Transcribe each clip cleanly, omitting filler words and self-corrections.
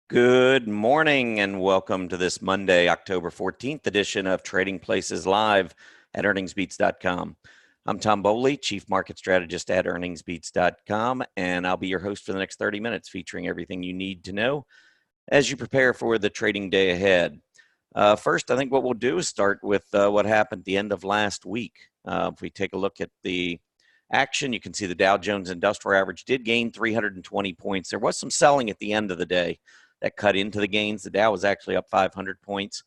Good morning and welcome to this Monday, October 14th edition of Trading Places Live at earningsbeats.com. I'm Tom Bowley, Chief Market Strategist at earningsbeats.com, and I'll be your host for the next 30 minutes featuring everything you need to know as you prepare for the trading day ahead. First, I think what we'll do is start with what happened at the end of last week. If we take a look at the action, you can see the Dow Jones Industrial Average did gain 320 points. There was some selling at the end of the day that cut into the gains. The Dow was actually up 500 points.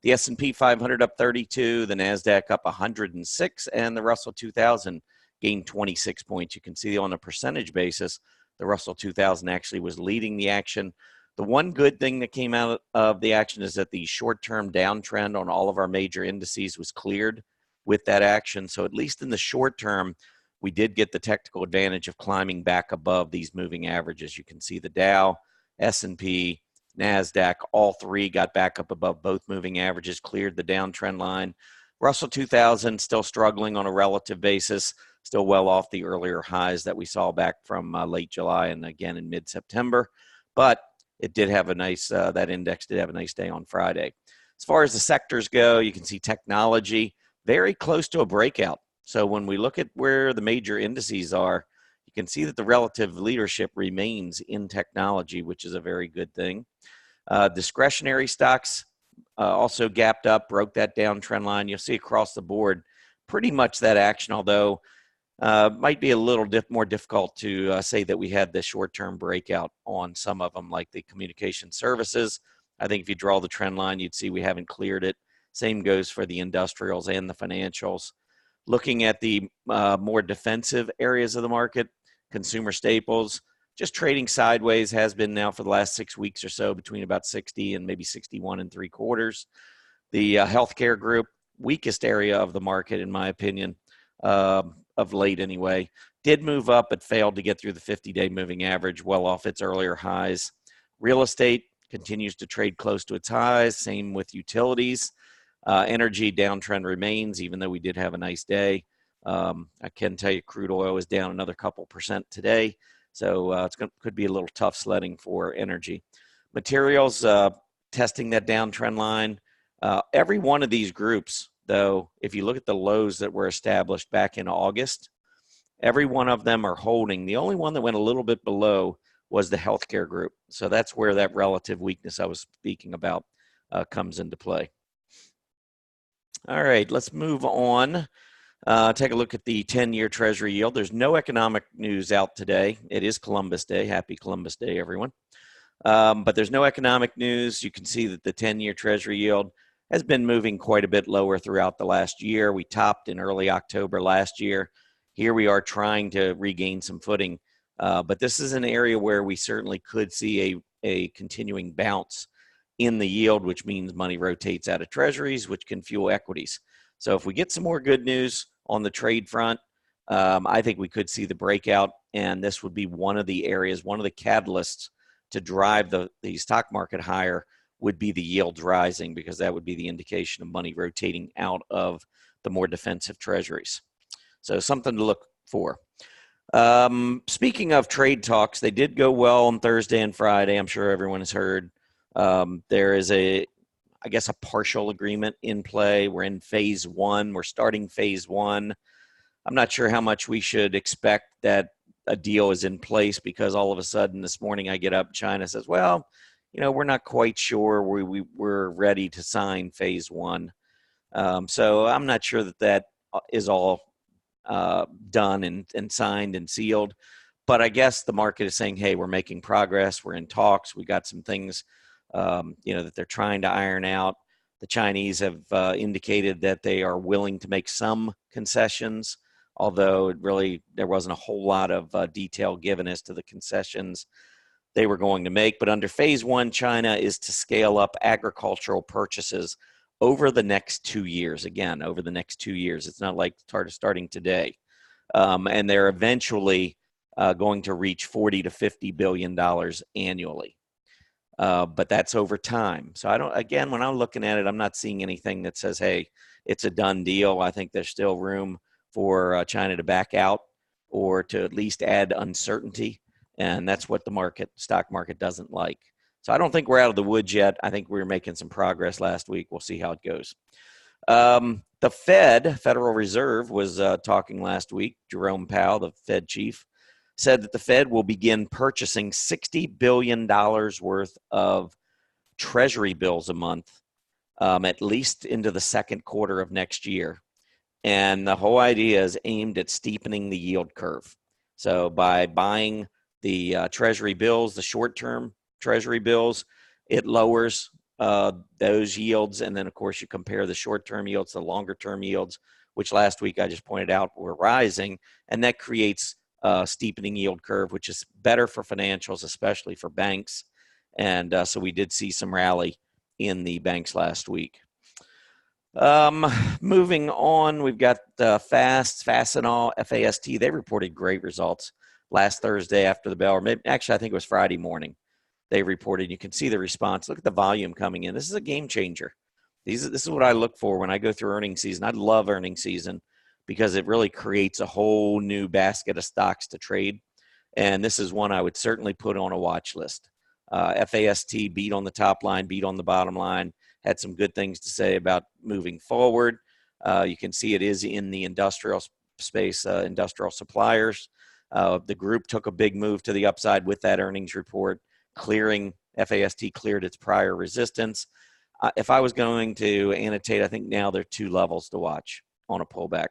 The S&P 500 up 32, the NASDAQ up 106, and the Russell 2000 gained 26 points. You can see on a percentage basis, the Russell 2000 actually was leading the action. The one good thing that came out of the action is that the short-term downtrend on all of our major indices was cleared with that action. So at least in the short term, we did get the technical advantage of climbing back above these moving averages. You can see the Dow, S&P, NASDAQ, all three got back up above both moving averages, cleared the downtrend line. Russell 2000 still struggling on a relative basis, still well off the earlier highs that we saw back from late July and again in mid-September. But it did have a nice, that index did have a nice day on Friday. As far as the sectors go, you can see technology very close to a breakout. So when we look at where the major indices are, you can see that the relative leadership remains in technology, which is a very good thing. Discretionary stocks also gapped up, broke that downtrend line. You'll see across the board pretty much that action, although might be a little more difficult to say that we had the short-term breakout on some of them, like the communication services. I think if you draw the trend line, you'd see we haven't cleared it. Same goes for the industrials and the financials. Looking at the more defensive areas of the market, consumer staples, just trading sideways, has been now for the last 6 weeks or so, between about 60 and maybe 61 3/4. The healthcare group, weakest area of the market, in my opinion, of late anyway, did move up but failed to get through the 50-day moving average, well off its earlier highs. Real estate continues to trade close to its highs, same with utilities. Energy downtrend remains, even though we did have a nice day. I can tell you crude oil is down another couple percent today, so could be a little tough sledding for energy. Materials testing that downtrend line. Every one of these groups, though, if you look at the lows that were established back in August, every one of them are holding. The only one that went a little bit below was the healthcare group. So that's where that relative weakness I was speaking about comes into play. All right, let's move on. Take a look at the 10-year Treasury yield. There's no economic news out today. It is Columbus Day. Happy Columbus Day, everyone. But there's no economic news. You can see that the 10-year Treasury yield has been moving quite a bit lower throughout the last year. We topped in early October last year. Here we are trying to regain some footing. But this is an area where we certainly could see a continuing bounce in the yield, which means money rotates out of treasuries, which can fuel equities. So if we get some more good news on the trade front, I think we could see the breakout, and this would be one of the areas, one of the catalysts to drive the stock market higher would be the yields rising, because that would be the indication of money rotating out of the more defensive treasuries. So something to look for. Speaking of trade talks, they did go well on Thursday and Friday. I'm sure everyone has heard. There is I guess, a partial agreement in play. We're in phase one. We're starting phase one. I'm not sure how much we should expect that a deal is in place, because all of a sudden this morning I get up, China says, well, we're not quite sure we're ready to sign phase one. So I'm not sure that is all done and signed and sealed. But I guess the market is saying, hey, we're making progress. We're in talks. We got some things that they're trying to iron out. The Chinese have indicated that they are willing to make some concessions, although there wasn't a whole lot of detail given as to the concessions they were going to make. But under phase one, China is to scale up agricultural purchases over the next 2 years. Again, over the next 2 years. It's not like starting today. And they're eventually going to reach $40 to $50 billion annually. But that's over time. So when I'm looking at it, I'm not seeing anything that says, hey, it's a done deal. I think there's still room for China to back out, or to at least add uncertainty. And that's what the stock market doesn't like. So I don't think we're out of the woods yet. I think we were making some progress last week. We'll see how it goes. The Federal Reserve, was talking last week. Jerome Powell, the Fed chief, said that the Fed will begin purchasing $60 billion worth of Treasury bills a month, at least into the second quarter of next year. And the whole idea is aimed at steepening the yield curve. So by buying the Treasury bills, the short-term Treasury bills, it lowers those yields. And then, of course, you compare the short-term yields to the longer-term yields, which last week I just pointed out were rising. And that creates a steepening yield curve, which is better for financials, especially for banks. And so we did see some rally in the banks last week. Moving on, we've got Fastenal, FAST. They reported great results last Thursday after the bell, or maybe, actually, I think it was Friday morning. They reported. You can see the response. Look at the volume coming in. This is a game changer. This is what I look for when I go through earnings season. I love earnings season because it really creates a whole new basket of stocks to trade. And this is one I would certainly put on a watch list. FAST beat on the top line, beat on the bottom line, had some good things to say about moving forward. You can see it is in the industrial space, industrial suppliers. The group took a big move to the upside with that earnings report, FAST cleared its prior resistance. If I was going to annotate, I think now there are two levels to watch on a pullback.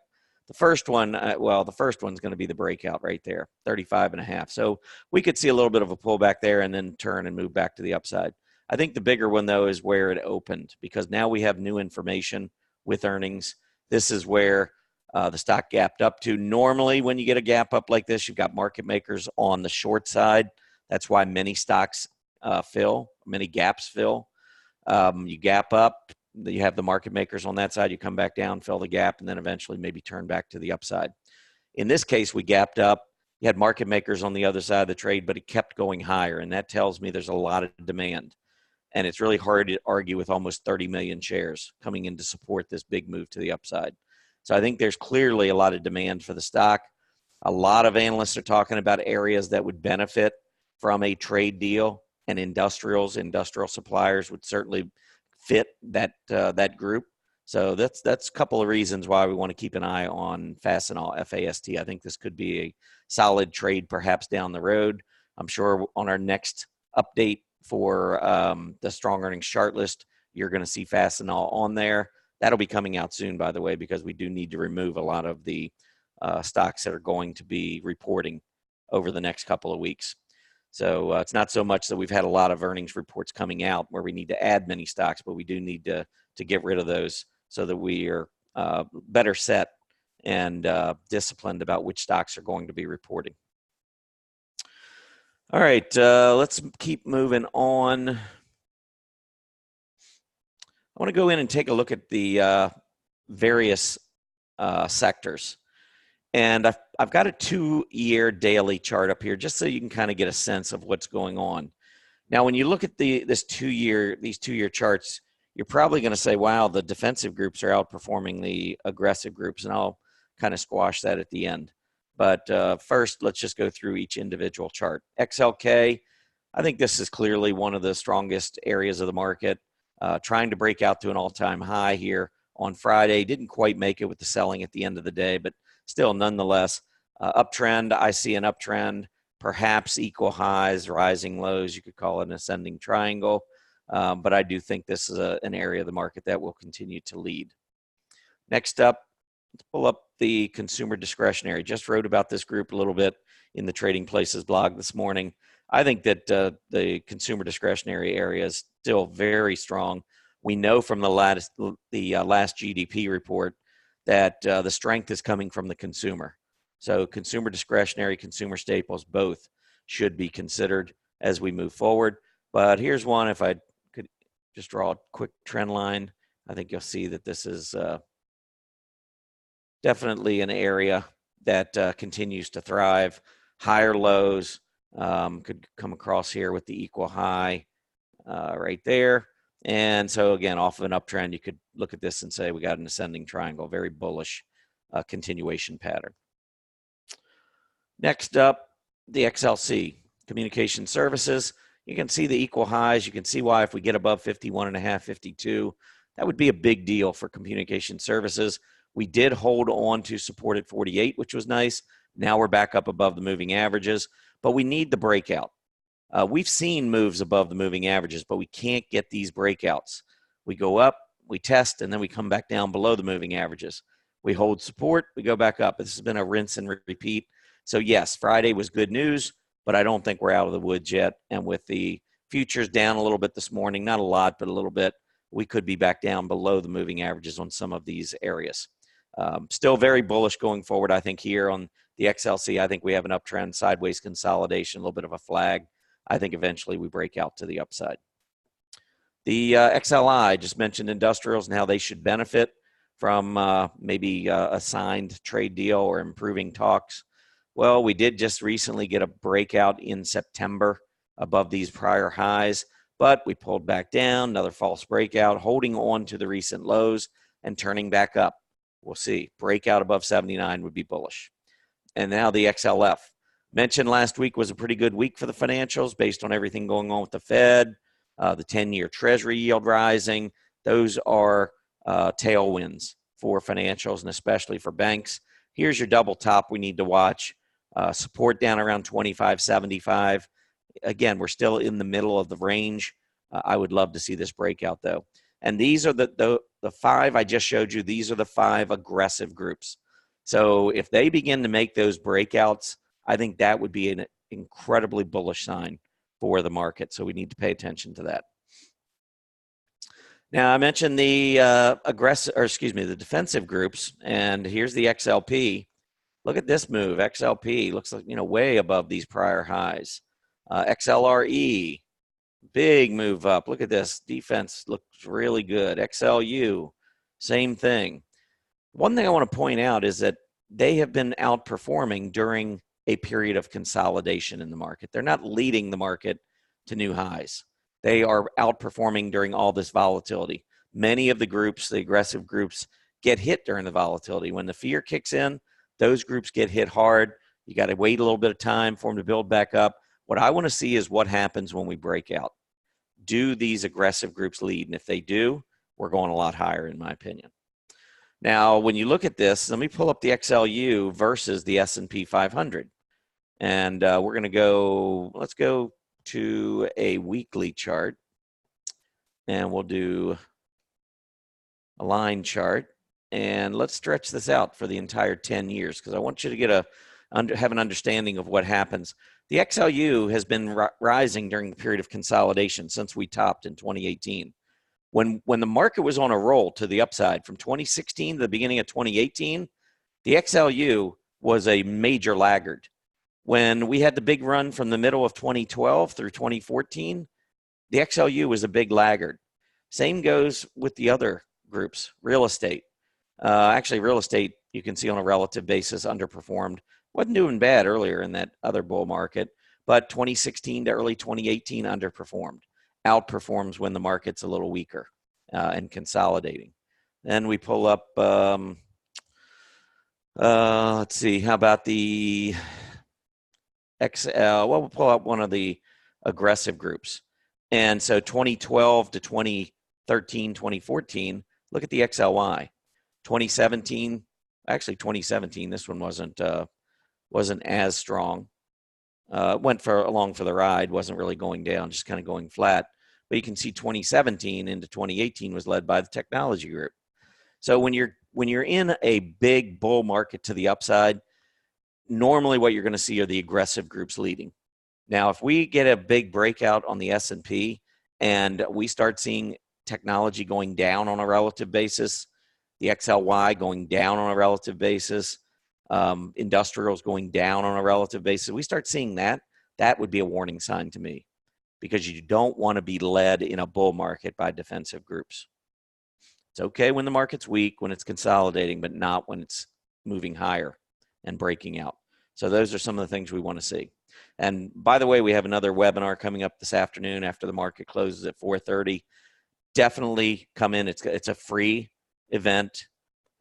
The first one, the first one's going to be the breakout right there, 35.5. So we could see a little bit of a pullback there and then turn and move back to the upside. I think the bigger one, though, is where it opened, because now we have new information with earnings. This is where the stock gapped up to. Normally, when you get a gap up like this, you've got market makers on the short side. That's why many stocks many gaps fill. You gap up, you have the market makers on that side, you come back down, fill the gap, and then eventually maybe turn back to the upside. In this case, we gapped up. You had market makers on the other side of the trade, but it kept going higher, and that tells me there's a lot of demand. And it's really hard to argue with almost 30 million shares coming in to support this big move to the upside. So I think there's clearly a lot of demand for the stock. A lot of analysts are talking about areas that would benefit from a trade deal, and industrial suppliers would certainly fit that group. So that's a couple of reasons why we want to keep an eye on Fastenal, FAST. I think this could be a solid trade perhaps down the road. I'm sure on our next update for the strong earnings chart list, you're going to see Fastenal on there. That'll be coming out soon, by the way, because we do need to remove a lot of the stocks that are going to be reporting over the next couple of weeks. So it's not so much that we've had a lot of earnings reports coming out where we need to add many stocks, but we do need to get rid of those so that we are better set and disciplined about which stocks are going to be reporting. All right, let's keep moving on. I want to go in and take a look at the various sectors. And I've got a 2-year daily chart up here just so you can kind of get a sense of what's going on. Now, when you look at these 2-year charts, you're probably going to say, wow, the defensive groups are outperforming the aggressive groups, and I'll kind of squash that at the end. But first, let's just go through each individual chart. XLK, I think this is clearly one of the strongest areas of the market, trying to break out to an all-time high here on Friday. Didn't quite make it with the selling at the end of the day, but still, nonetheless, uptrend. I see an uptrend, perhaps equal highs, rising lows. You could call it an ascending triangle. But I do think this is an area of the market that will continue to lead. Next up, let's pull up the consumer discretionary. Just wrote about this group a little bit in the Trading Places blog this morning. I think that the consumer discretionary area is still very strong. We know from the last GDP report that the strength is coming from the consumer. So consumer discretionary, consumer staples, both should be considered as we move forward. But here's one, if I could just draw a quick trend line, I think you'll see that this is definitely an area that continues to thrive. Higher lows could come across here with the equal high right there. And so again, off of an uptrend, you could look at this and say we got an ascending triangle, very bullish continuation pattern. Next up, the XLC, communication services. You can see the equal highs. You can see why if we get above 51.5, 52, that would be a big deal for communication services. We did hold on to support at 48, which was nice. Now we're back up above the moving averages, but we need the breakout. We've seen moves above the moving averages, but we can't get these breakouts. We go up, we test, and then we come back down below the moving averages. We hold support, we go back up. This has been a rinse and repeat. So yes, Friday was good news, but I don't think we're out of the woods yet. And with the futures down a little bit this morning, not a lot, but a little bit, we could be back down below the moving averages on some of these areas. Still very bullish going forward, I think, here on the XLC. I think we have an uptrend, sideways consolidation, a little bit of a flag. I think eventually we break out to the upside. The XLI, just mentioned industrials and how they should benefit from maybe a signed trade deal or improving talks. Well, we did just recently get a breakout in September above these prior highs, but we pulled back down, another false breakout, holding on to the recent lows and turning back up. We'll see. Breakout above 79 would be bullish. And now the XLF. Mentioned last week was a pretty good week for the financials based on everything going on with the Fed, the 10-year Treasury yield rising. Those are tailwinds for financials and especially for banks. Here's your double top we need to watch. Support down around 25.75. Again, we're still in the middle of the range. I would love to see this breakout, though. And these are the five I just showed you. These are the five aggressive groups. So if they begin to make those breakouts, I think that would be an incredibly bullish sign for the market. So we need to pay attention to that. Now I mentioned the the defensive groups, and here's the XLP. Look at this move. XLP looks like, way above these prior highs. XLRE, big move up. Look at this. Defense looks really good. XLU, same thing. One thing I want to point out is that they have been outperforming during a period of consolidation in the market. They're not leading the market to new highs. They are outperforming during all this volatility. Many of the groups, the aggressive groups, get hit during the volatility. When the fear kicks in, those groups get hit hard. You got to wait a little bit of time for them to build back up. What I want to see is what happens when we break out. Do these aggressive groups lead? And if they do, we're going a lot higher, in my opinion. Now, when you look at this, let me pull up the XLU versus the S&P 500. And we're going to go, let's go to a weekly chart. And we'll do a line chart. And let's stretch this out for the entire 10 years because I want you to get have an understanding of what happens. The XLU has been rising during the period of consolidation since we topped in 2018. When the market was on a roll to the upside from 2016 to the beginning of 2018, the XLU was a major laggard. When we had the big run from the middle of 2012 through 2014, the XLU was a big laggard. Same goes with the other groups, real estate. Actually, real estate, you can see on a relative basis, underperformed. Wasn't doing bad earlier in that other bull market, but 2016 to early 2018 underperformed. Outperforms when the market's a little weaker and consolidating. Then we pull up, let's see, how about the XL? Well, we'll pull up one of the aggressive groups. And so 2012 to 2013, 2014, look at the XLY. 2017, actually 2017, this one wasn't as strong. Went along for the ride, wasn't really going down, just kind of going flat. But you can see 2017 into 2018 was led by the technology group. So when you're in a big bull market to the upside, normally what you're going to see are the aggressive groups leading. Now, if we get a big breakout on the S&P and we start seeing technology going down on a relative basis, the XLY going down on a relative basis, industrials going down on a relative basis, we start seeing that would be a warning sign to me because you don't want to be led in a bull market by defensive groups. It's okay when the market's weak, when it's consolidating, but not when it's moving higher and breaking out. So those are some of the things we want to see. And by the way, we have another webinar coming up this afternoon after the market closes at 4:30. Definitely come in. It's a free event.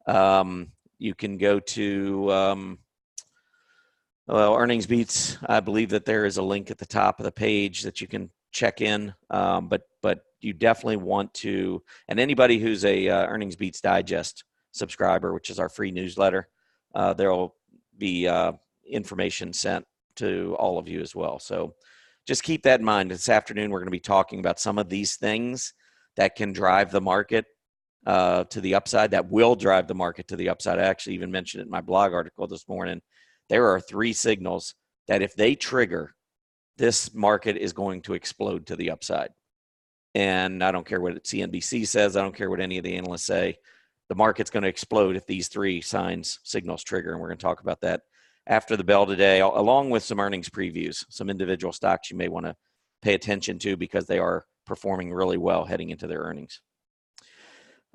You can go to Earnings Beats. I believe that there is a link at the top of the page that you can check in, but you definitely want to. And anybody who's a Earnings Beats Digest subscriber, which is our free newsletter, there'll be information sent to all of you as well. So just keep that in mind. This afternoon, we're going to be talking about some of these things that can drive the market to the upside, that will drive the market to the upside. I actually even mentioned it in my blog article this morning. There are 3 signals that if they trigger, this market is going to explode to the upside. And I don't care what CNBC says. I don't care what any of the analysts say. The market's going to explode if these 3 signals trigger. And we're going to talk about that after the bell today, along with some earnings previews, some individual stocks you may want to pay attention to because they are performing really well heading into their earnings.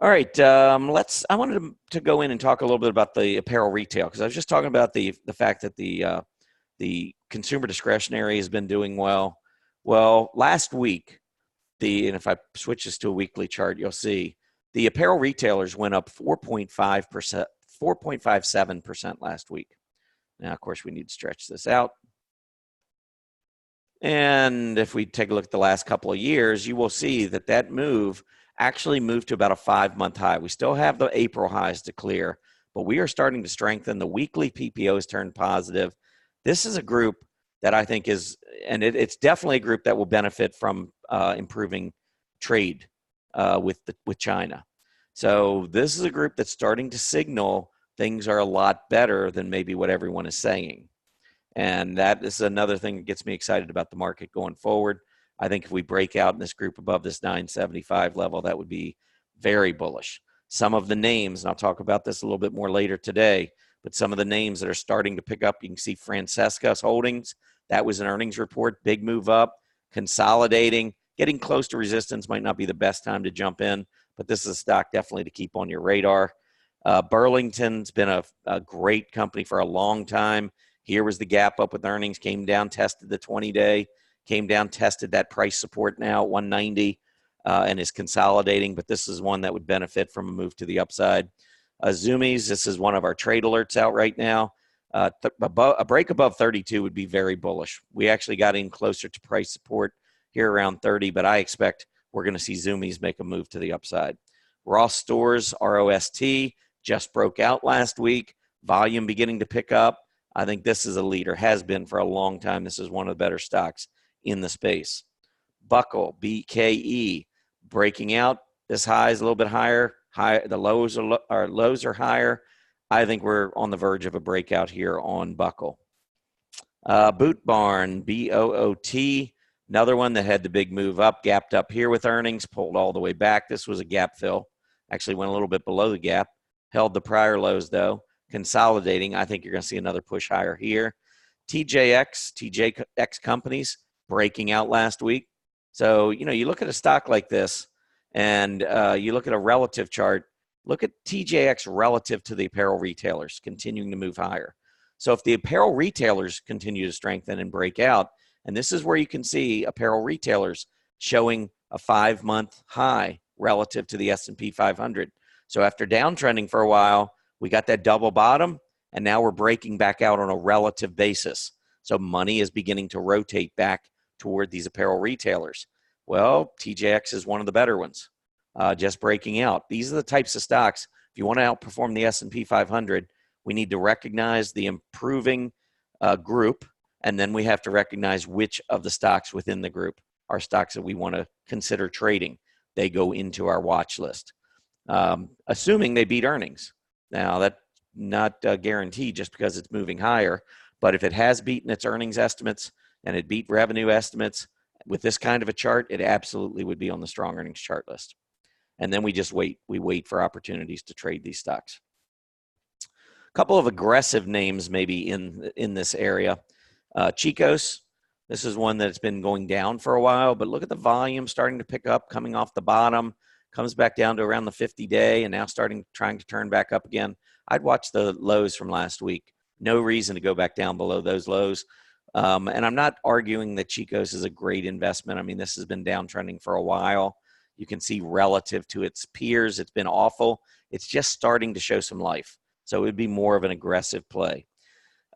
All right, I wanted to go in and talk a little bit about the apparel retail, because I was just talking about the fact that the consumer discretionary has been doing well. Well, last week, and if I switch this to a weekly chart, you'll see the apparel retailers went up 4.5%, 4.57% last week. Now, of course, we need to stretch this out. And if we take a look at the last couple of years, you will see that move actually moved to about a 5-month high. We still have the April highs to clear, but we are starting to strengthen. The weekly PPOs turned positive. This is a group that I think is, and it's definitely a group that will benefit from improving trade with China. So this is a group that's starting to signal things are a lot better than maybe what everyone is saying. And that is another thing that gets me excited about the market going forward. I think if we break out in this group above this 975 level, that would be very bullish. Some of the names, and I'll talk about this a little bit more later today, but some of the names that are starting to pick up, you can see Francesca's Holdings. That was an earnings report, big move up, consolidating, getting close to resistance. Might not be the best time to jump in, but this is a stock definitely to keep on your radar. Burlington's been a great company for a long time. Here was the gap up with earnings, came down, tested the 20-day, came down, tested that price support now at 190, and is consolidating, but this is one that would benefit from a move to the upside. Zoomies, this is one of our trade alerts out right now. A break above 32 would be very bullish. We actually got in closer to price support here around 30, but I expect we're going to see Zoomies make a move to the upside. Ross Stores, ROST, just broke out last week. Volume beginning to pick up. I think this is a leader, has been for a long time. This is one of the better stocks in the space. Buckle, BKE, breaking out. This high is a little bit higher. The lows are higher. I think we're on the verge of a breakout here on Buckle. Boot Barn, BOOT, another one that had the big move up, gapped up here with earnings, pulled all the way back. This was a gap fill. Actually went a little bit below the gap. Held the prior lows, though. Consolidating. I think you're going to see another push higher here. TJX companies breaking out last week. So, you look at a stock like this and you look at a relative chart, look at TJX relative to the apparel retailers continuing to move higher. So if the apparel retailers continue to strengthen and break out, and this is where you can see apparel retailers showing a 5-month high relative to the S&P 500. So after downtrending for a while, we got that double bottom, and now we're breaking back out on a relative basis. So money is beginning to rotate back toward these apparel retailers. Well, TJX is one of the better ones, just breaking out. These are the types of stocks. If you want to outperform the S&P 500, we need to recognize the improving group, and then we have to recognize which of the stocks within the group are stocks that we want to consider trading. They go into our watch list, assuming they beat earnings. Now, that's not guaranteed just because it's moving higher, but if it has beaten its earnings estimates and it beat revenue estimates with this kind of a chart, it absolutely would be on the strong earnings chart list. And then we just wait. We wait for opportunities to trade these stocks. A couple of aggressive names maybe in this area. Chico's, this is one that's been going down for a while, but look at the volume starting to pick up, coming off the bottom, comes back down to around the 50-day, and now trying to turn back up again. I'd watch the lows from last week. No reason to go back down below those lows. And I'm not arguing that Chico's is a great investment. I mean, this has been downtrending for a while. You can see relative to its peers, it's been awful. It's just starting to show some life. So it would be more of an aggressive play.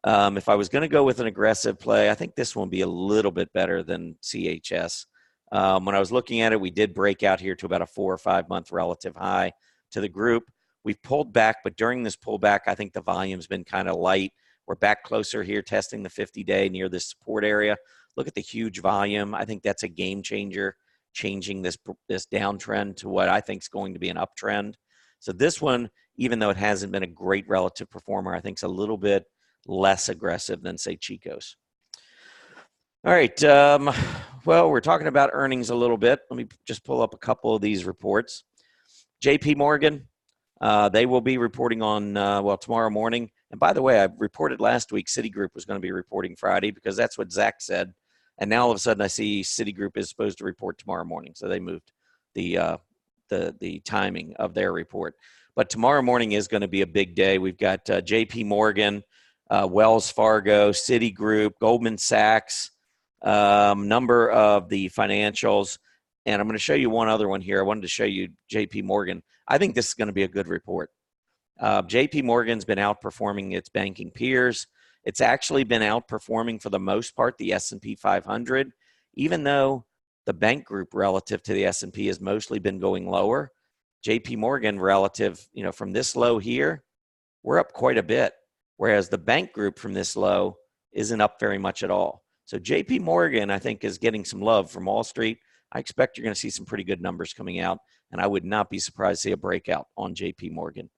If I was going to go with an aggressive play, I think this one would be a little bit better than CHS. When I was looking at it, we did break out here to about a 4 or 5 month relative high to the group. We've pulled back, but during this pullback, I think the volume's been kind of light. We're back closer here, testing the 50-day near this support area. Look at the huge volume. I think that's a game changer, changing this downtrend to what I think is going to be an uptrend. So this one, even though it hasn't been a great relative performer, I think is a little bit less aggressive than, say, Chico's. All right. Well, we're talking about earnings a little bit. Let me just pull up a couple of these reports. JP Morgan, they will be reporting on, tomorrow morning. And by the way, I reported last week Citigroup was going to be reporting Friday because that's what Zach said. And now all of a sudden I see Citigroup is supposed to report tomorrow morning. So they moved the timing of their report. But tomorrow morning is going to be a big day. We've got JP Morgan, Wells Fargo, Citigroup, Goldman Sachs, number of the financials. And I'm going to show you one other one here. I wanted to show you JP Morgan. I think this is going to be a good report. JP Morgan's been outperforming its banking peers. It's actually been outperforming for the most part the S&P 500, even though the bank group relative to the S&P has mostly been going lower. JP Morgan relative, from this low here, we're up quite a bit, whereas the bank group from this low isn't up very much at all. So JP Morgan, I think, is getting some love from Wall Street. I expect you're going to see some pretty good numbers coming out, and I would not be surprised to see a breakout on JP Morgan.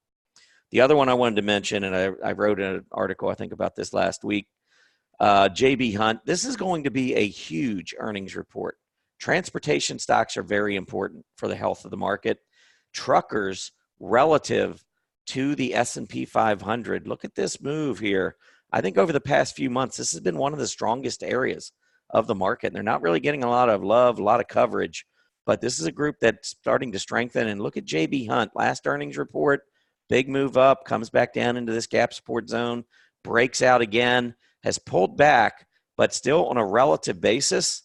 The other one I wanted to mention, and I wrote an article, I think, about this last week, J.B. Hunt. This is going to be a huge earnings report. Transportation stocks are very important for the health of the market. Truckers relative to the S&P 500. Look at this move here. I think over the past few months, this has been one of the strongest areas of the market. They're not really getting a lot of love, a lot of coverage, but this is a group that's starting to strengthen. And look at J.B. Hunt, last earnings report, big move up, comes back down into this gap support zone, breaks out again, has pulled back, but still on a relative basis,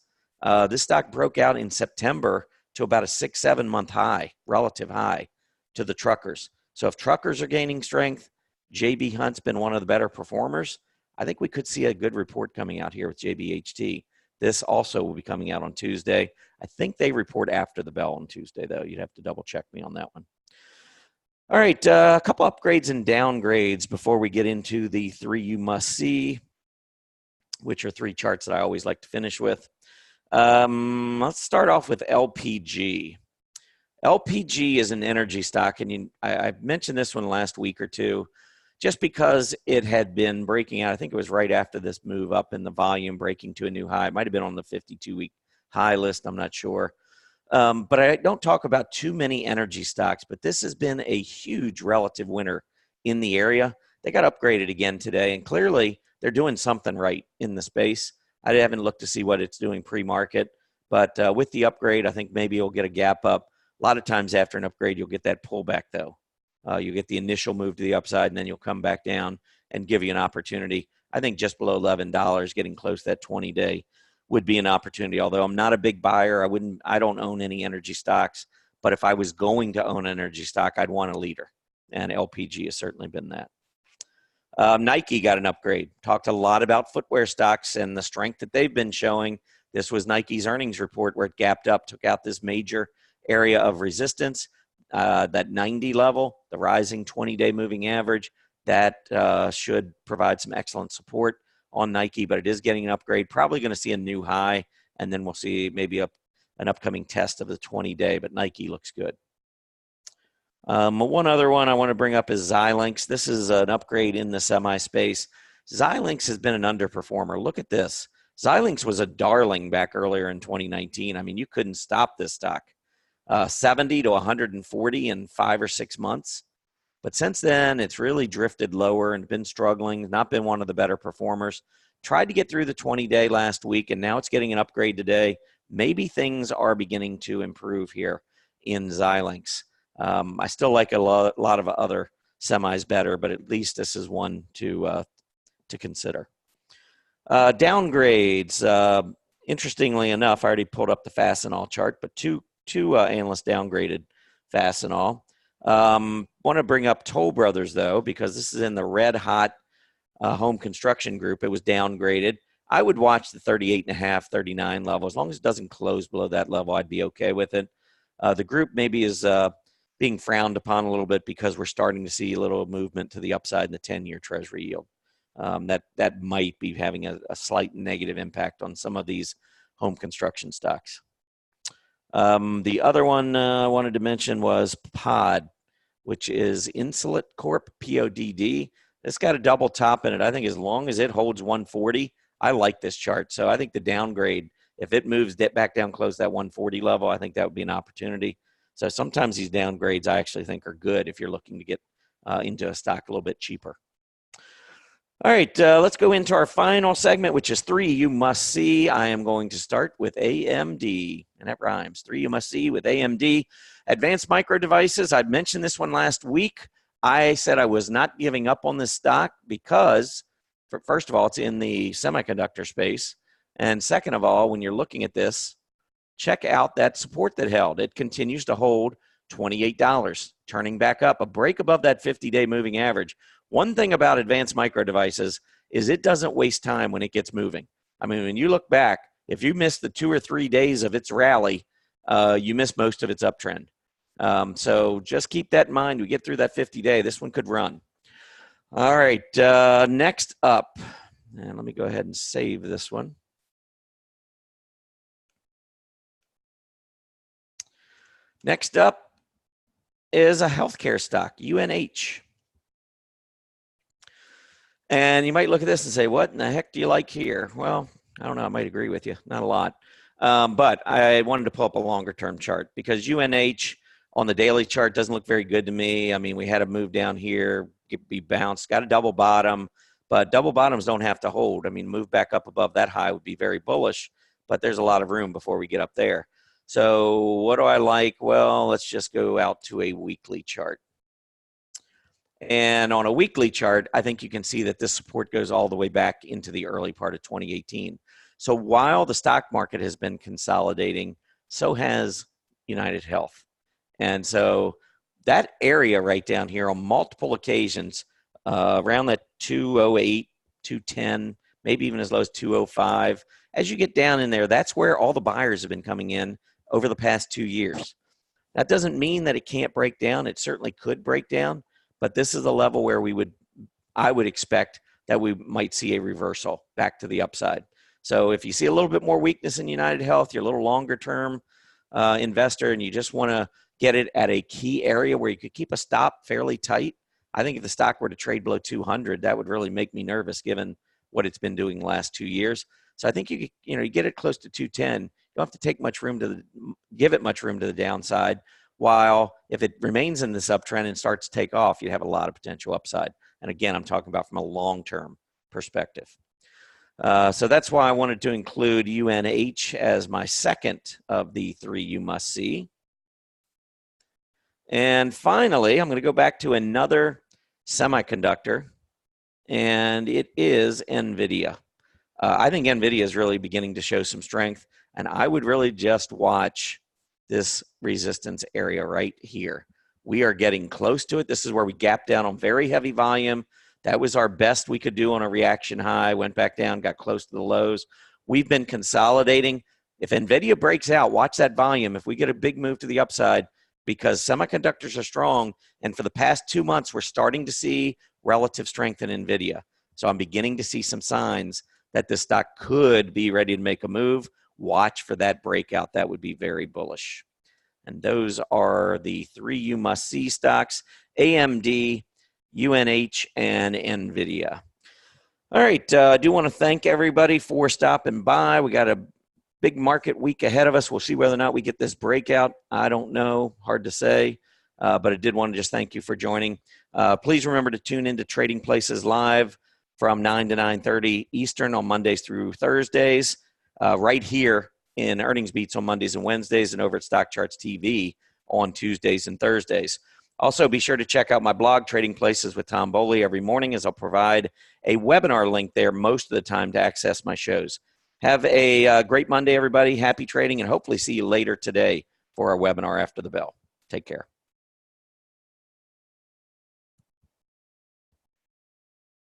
this stock broke out in September to about a 6-7 month high, relative high to the truckers. So if truckers are gaining strength, JB Hunt's been one of the better performers. I think we could see a good report coming out here with JBHT. This also will be coming out on Tuesday. I think they report after the bell on Tuesday, though. You'd have to double check me on that one. All right, a couple upgrades and downgrades before we get into the three you must see, which are three charts that I always like to finish with. Let's start off with LPG. LPG is an energy stock, and I mentioned this one last week or two, just because it had been breaking out. I think it was right after this move up in the volume, breaking to a new high. It might have been on the 52-week high list. I'm not sure. But I don't talk about too many energy stocks, but this has been a huge relative winner in the area. They got upgraded again today, and clearly they're doing something right in the space. I haven't looked to see what it's doing pre-market, but with the upgrade, I think maybe you'll get a gap up. A lot of times after an upgrade, you'll get that pullback, though. You get the initial move to the upside, and then you'll come back down and give you an opportunity. I think just below $11, getting close to that 20-day would be an opportunity. Although I'm not a big buyer, I don't own any energy stocks. But if I was going to own an energy stock, I'd want a leader, and LPG has certainly been that. Nike got an upgrade. Talked a lot about footwear stocks and the strength that they've been showing. This was Nike's earnings report where it gapped up, took out this major area of resistance, that 90 level, the rising 20-day moving average. That should provide some excellent support on Nike, but it is getting an upgrade. Probably going to see a new high, and then we'll see maybe an upcoming test of the 20-day, but Nike looks good. One other one I want to bring up is Xilinx. This is an upgrade in the semi space. Xilinx has been an underperformer. Look at this. Xilinx was a darling back earlier in 2019. I mean, you couldn't stop this stock. 70 to 140 in 5 or 6 months. But since then, it's really drifted lower and been struggling, not been one of the better performers. Tried to get through the 20-day last week, and now it's getting an upgrade today. Maybe things are beginning to improve here in Xilinx. I still like a lot of other semis better, but at least this is one to consider. Downgrades. Interestingly enough, I already pulled up the Fastenal chart, but two analysts downgraded Fastenal. Want to bring up Toll Brothers, though, because this is in the red hot home construction group. It was downgraded. I would watch the 38.5, 39 level. As long as it doesn't close below that level, I'd be okay with it. The group maybe is being frowned upon a little bit because we're starting to see a little movement to the upside in the 10-year Treasury yield. That might be having a slight negative impact on some of these home construction stocks. The other one I wanted to mention was POD, which is Insulet Corp, PODD. It's got a double top in it. I think as long as it holds 140, I like this chart. So I think the downgrade, if it moves back down close to that 140 level, I think that would be an opportunity. So sometimes these downgrades I actually think are good if you're looking to get into a stock a little bit cheaper. All right, let's go into our final segment, which is 3 you must see. I am going to start with AMD, and that rhymes. 3 you must see with AMD. Advanced Micro Devices, I'd mentioned this one last week. I said I was not giving up on this stock because, first of all, it's in the semiconductor space. And second of all, when you're looking at this, check out that support that held. It continues to hold $28, turning back up, a break above that 50-day moving average. One thing about Advanced Micro Devices is it doesn't waste time when it gets moving. I mean, when you look back, if you miss the 2 or 3 days of its rally, you miss most of its uptrend. So just keep that in mind. We get through that 50-day. This one could run. All right, next up, and let me go ahead and save this one. Next up is a healthcare stock, UNH. And you might look at this and say, what in the heck do you like here? Well, I don't know. I might agree with you. Not a lot. But I wanted to pull up a longer-term chart because UNH on the daily chart doesn't look very good to me. I mean, we had a move down here, be bounced, got a double bottom, but double bottoms don't have to hold. I mean, move back up above that high would be very bullish, but there's a lot of room before we get up there. So what do I like? Well, let's just go out to a weekly chart. And on a weekly chart, I think you can see that this support goes all the way back into the early part of 2018. So while the stock market has been consolidating, so has United Health. And so that area right down here on multiple occasions, around that 208, 210, maybe even as low as 205, as you get down in there, that's where all the buyers have been coming in over the past 2 years. That doesn't mean that it can't break down. It certainly could break down. But this is the level where I would expect that we might see a reversal back to the upside. So if you see a little bit more weakness in United Health, you're a little longer term investor, and you just want to get it at a key area where you could keep a stop fairly tight. I think if the stock were to trade below 200, that would really make me nervous given what it's been doing the last 2 years. So I think you get it close to 210. You don't have to take much room give it much room to the downside. While if it remains in this uptrend and starts to take off, you have a lot of potential upside. And again, I'm talking about from a long-term perspective. So that's why I wanted to include UNH as my second of the 3 you must see. And finally, I'm going to go back to another semiconductor, and it is NVIDIA. I think NVIDIA is really beginning to show some strength, and I would really just watch this resistance area right here. We are getting close to it. This is where we gapped down on very heavy volume. That was our best we could do on a reaction high, went back down, got close to the lows. We've been consolidating. If NVIDIA breaks out, watch that volume. If we get a big move to the upside, because semiconductors are strong, and for the past 2 months, we're starting to see relative strength in NVIDIA. So I'm beginning to see some signs that this stock could be ready to make a move. Watch for that breakout. That would be very bullish. And those are the 3 you must see stocks: AMD, UNH, and NVIDIA. All right. I do want to thank everybody for stopping by. We got a big market week ahead of us. We'll see whether or not we get this breakout. I don't know. Hard to say. But I did want to just thank you for joining. Please remember to tune into Trading Places Live from 9 to 9:30 Eastern on Mondays through Thursdays. Right here in Earnings Beats on Mondays and Wednesdays, and over at Stock Charts TV on Tuesdays and Thursdays. Also, be sure to check out my blog, Trading Places with Tom Bowley, every morning, as I'll provide a webinar link there most of the time to access my shows. Have a great Monday, everybody. Happy trading, and hopefully see you later today for our webinar after the bell. Take care.